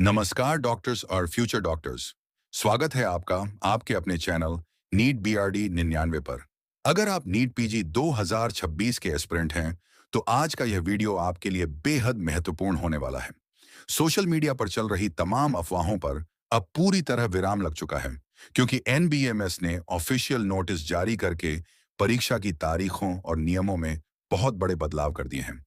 नमस्कार डॉक्टर्स और future doctors. स्वागत है आपका आपके अपने चैनल नीट बीआरडी 99 पर। अगर आप नीट पीजी 2026 के एस्पिरेंट हैं तो आज का यह वीडियो आपके लिए बेहद महत्वपूर्ण होने वाला है। सोशल मीडिया पर चल रही तमाम अफवाहों पर अब पूरी तरह विराम लग चुका है, क्योंकि एनबीएमएस ने ऑफिशियल नोटिस जारी करके परीक्षा की तारीखों और नियमों में बहुत बड़े बदलाव कर दिए हैं।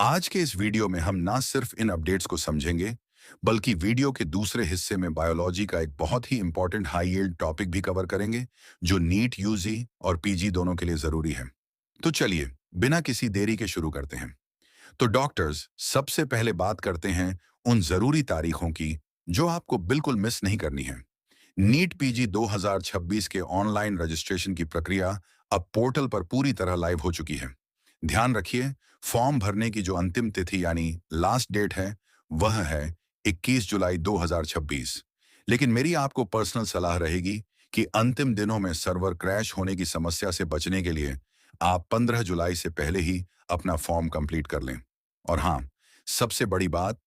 आज के इस वीडियो में हम ना सिर्फ इन अपडेट्स को समझेंगे, बल्कि वीडियो के दूसरे हिस्से में बायोलॉजी का एक बहुत ही इंपॉर्टेंट हाई यील्ड टॉपिक भी कवर करेंगे, जो नीट यूजी और पीजी दोनों के लिए जरूरी है। तो चलिए, बिना किसी देरी के शुरू करते हैं। तो डॉक्टर्स, सबसे पहले बात करते हैं उन जरूरी तारीखों की जो आपको बिल्कुल मिस नहीं करनी है। नीट पीजी 2026 के ऑनलाइन रजिस्ट्रेशन की प्रक्रिया अब पोर्टल पर पूरी तरह लाइव हो चुकी है। ध्यान रखिए, फॉर्म भरने की जो अंतिम तिथि यानी लास्ट डेट है, वह है 21 जुलाई 2026। लेकिन मेरी आपको पर्सनल सलाह रहेगी कि अंतिम दिनों में सर्वर क्रैश होने की समस्या से बचने के लिए आप 15 जुलाई से पहले ही अपना फॉर्म कंप्लीट कर लें। और हाँ, सबसे बड़ी बात,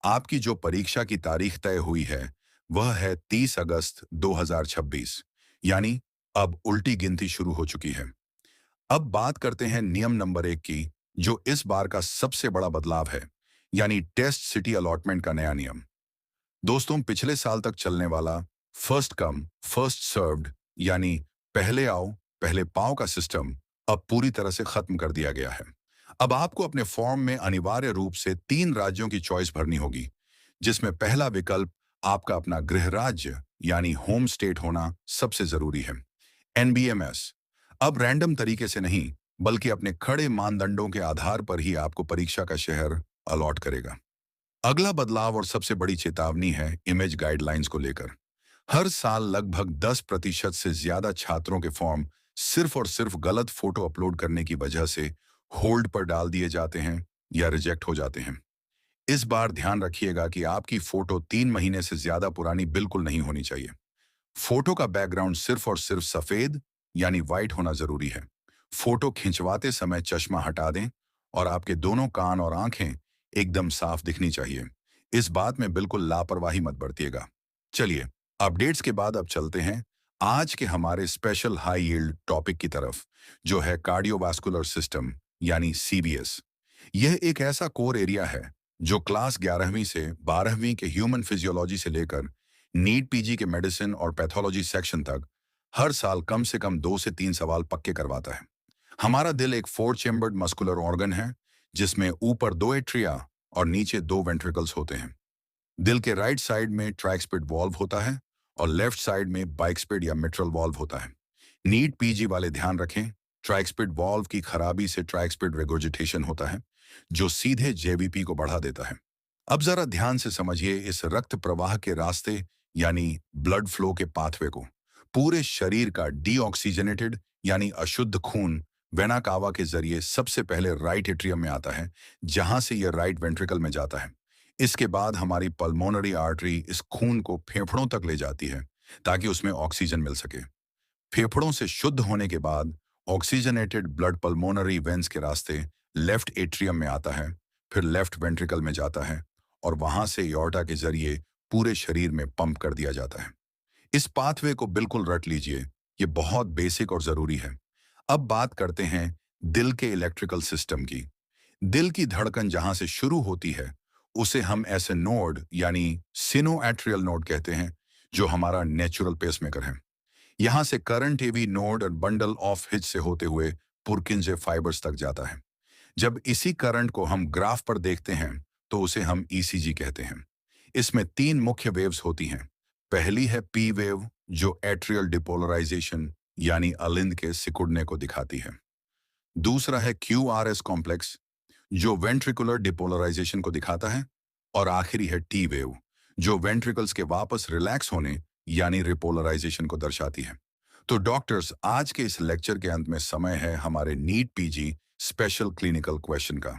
आपकी जो परीक्षा की तारीख तय हुई है वह है 30 अगस्त 2026, यानी अब उल्टी गिनती शुरू हो चुकी है। अब बात करते हैं नियम नंबर 1 की, जो इस बार का सबसे बड़ा बदलाव है, यानी टेस्ट सिटी अलॉटमेंट का नया नियम। दोस्तों, पिछले साल तक चलने वाला फर्स्ट कम फर्स्ट सर्व्ड यानी पहले आओ पहले पाओ का सिस्टम अब पूरी तरह से खत्म कर दिया गया है। अब आपको अपने फॉर्म में अनिवार्य रूप से 3 राज्यों की चॉइस भरनी होगी, जिसमें पहला विकल्प आपका अपना गृह राज्य यानी होम स्टेट होना सबसे जरूरी है। एनबीएमएस अब रैंडम तरीके से नहीं, बल्कि अपने खड़े मानदंडों के आधार पर ही आपको परीक्षा का शहर अलॉट करेगा। अगला बदलाव और सबसे बड़ी चेतावनी है इमेज गाइडलाइंस को लेकर। हर साल लगभग 10% से ज्यादा छात्रों के फॉर्म सिर्फ और सिर्फ गलत फोटो अपलोड करने की वजह से होल्ड पर डाल दिए जाते हैं या रिजेक्ट हो जाते हैं। इस बार ध्यान रखिएगा कि आपकी फोटो 3 महीने से ज्यादा पुरानी बिल्कुल नहीं होनी चाहिए। फोटो का बैकग्राउंड सिर्फ और सिर्फ सफेद यानी व्हाइट होना जरूरी है। फोटो खिंचवाते समय चश्मा हटा दें और आपके दोनों कान और आंखें एकदम साफ दिखनी चाहिए। इस बात में बिल्कुल लापरवाही मत बरतिएगा। चलिए, अपडेट्स के बाद अब चलते हैं आज के हमारे स्पेशल हाई यील्ड टॉपिक की तरफ, जो है कार्डियोवास्कुलर सिस्टम यानी सीवीएस। यह एक ऐसा कोर एरिया है जो क्लास 11वीं से 12वीं के ह्यूमन फिजियोलॉजी से लेकर नीट पीजी के मेडिसिन और पैथोलॉजी सेक्शन तक हर साल कम से कम 2 से 3 सवाल पक्के करवाता है। हमारा दिल एक 4 चेम्बर्ड मस्कुलर ऑर्गन है, जिसमें ऊपर 2 एट्रिया और नीचे 2 वेंट्रिकल्स होते हैं। दिल के राइट साइड में ट्राइस्पिड वॉल्व होता है और लेफ्ट साइड में बाइस्पिड या मिट्रल वॉल्व होता है। नीट पीजी वाले ध्यान रखें, ट्राइस्पिड वॉल्व की खराबी से ट्राइस्पिड रेगुर्जिटेशन होता है, जो सीधे जेवीपी को बढ़ा देता है। अब जरा ध्यान से समझिए इस रक्त प्रवाह के रास्ते यानी ब्लड फ्लो के पाथवे को। पूरे शरीर का डीऑक्सीजनेटेड यानी अशुद्ध खून वेना कावा के जरिए सबसे पहले राइट एट्रियम में आता है, जहां से यह राइट वेंट्रिकल में जाता है। इसके बाद हमारी पल्मोनरी आर्टरी इस खून को फेफड़ों तक ले जाती है, ताकि उसमें ऑक्सीजन मिल सके। फेफड़ों से शुद्ध होने के बाद ऑक्सीजनेटेड ब्लड पल्मोनरी वेंस के रास्ते लेफ्ट एट्रियम में आता है, फिर लेफ्ट वेंट्रिकल में जाता है और वहां से एओर्टा के जरिए पूरे शरीर में पंप कर दिया जाता है। इस पाथवे को बिल्कुल रट लीजिए, ये बहुत बेसिक और जरूरी है। अब बात करते हैं दिल के इलेक्ट्रिकल सिस्टम की। दिल की धड़कन जहां से शुरू होती है, उसे हम ऐसे नोड यानी सिनोएट्रियल नोड कहते हैं, जो हमारा नेचुरल पेसमेकर है। यहां से करंट एवी नोड और बंडल ऑफ हिच से होते हुए पुरकिंजे फाइबर्स तक जाता है। जब इसी करंट को हम ग्राफ पर देखते हैं तो उसे हम ईसीजी कहते हैं। इसमें 3 मुख्य वेव्स होती हैं। पहली है पी वेव, जो एट्रियल डिपोलराइजेशन यानी अलिंद के सिकुड़ने को दिखाती है। दूसरा है क्यूआरएस कॉम्प्लेक्स, जो वेंट्रिकुलर डिपोलराइजेशन को दिखाता है। और आखिरी है टी वेव, जो वेंट्रिकल्स के वापस रिलैक्स होने यानी रिपोलराइजेशन को दर्शाती है। तो डॉक्टर्स, आज के इस लेक्चर के अंत में समय है हमारे NEET PG special clinical question का।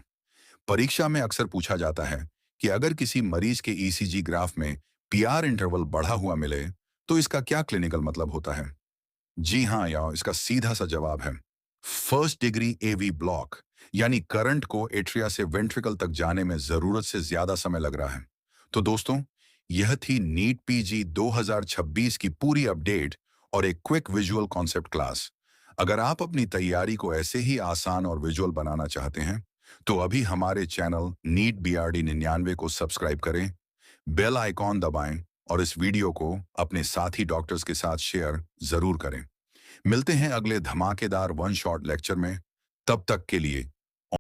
परीक्षा में अक्सर पूछा जाता है कि अगर किसी मरीज के ईसीजी ग्राफ में पीआर इंटरवल बढ़ा हुआ मिले तो इसका क्या क्लिनिकल मतलब होता है। जी हाँ यार, इसका सीधा सा जवाब है फर्स्ट डिग्री एवी ब्लॉक, यानी करंट को एट्रिया से वेंट्रिकल तक जाने में जरूरत से ज्यादा समय लग रहा है। तो दोस्तों, यह थी नीट पीजी 2026 की पूरी अपडेट और एक क्विक विजुअल कॉन्सेप्ट क्लास। अगर आप अपनी तैयारी को ऐसे ही आसान और विजुअल बनाना चाहते हैं, तो अभी हमारे चैनल नीट बीआरडी 99 को सब्सक्राइब करें, बेल आइकॉन दबाएं और इस वीडियो को अपने साथी डॉक्टर्स के साथ शेयर जरूर करें। मिलते हैं अगले धमाकेदार वन शॉट लेक्चर में। तब तक के लिए